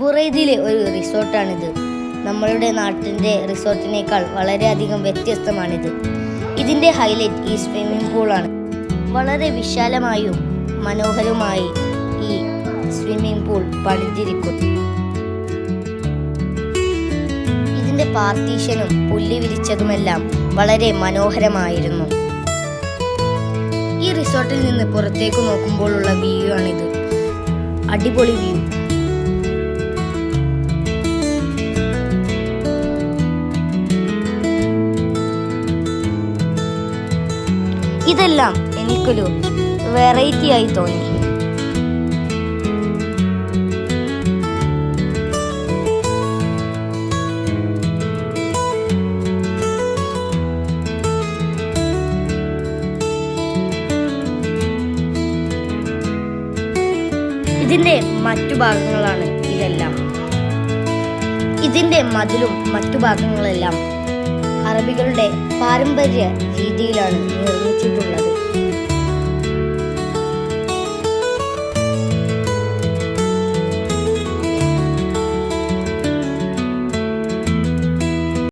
ബുറൈദിലെ ഒരു റിസോർട്ടാണിത്. നമ്മളുടെ നാട്ടിൻ്റെ റിസോർട്ടിനേക്കാൾ വളരെയധികം വ്യത്യസ്തമാണിത്. ഇതിൻ്റെ ഹൈലൈറ്റ് ഈ സ്വിമ്മിംഗ് പൂളാണ്. വളരെ വിശാലമായും മനോഹരവുമായി ഈ സ്വിമ്മിംഗ് പൂൾ പണിതിരിക്കുന്നു. ഇതിൻ്റെ പാർട്ടീഷനും പുല്ലി വിരിച്ചതുമെല്ലാം വളരെ മനോഹരമായിരുന്നു. ഈ റിസോർട്ടിൽ നിന്ന് പുറത്തേക്ക് നോക്കുമ്പോഴുള്ള വ്യൂ ആണിത്. അടിപൊളി വ്യൂ. ഇതെല്ലാം എനിക്കൊരു വെറൈറ്റി ആയി തോന്നി. ഇതിൻ്റെ മറ്റു ഭാഗങ്ങളാണ് ഇതെല്ലാം. ഇതിൻ്റെ മതിലും മറ്റു ഭാഗങ്ങളെല്ലാം അറബികളുടെ പാരമ്പര്യ രീതിയിലാണ് നിർമ്മിച്ചിട്ടുള്ളത്.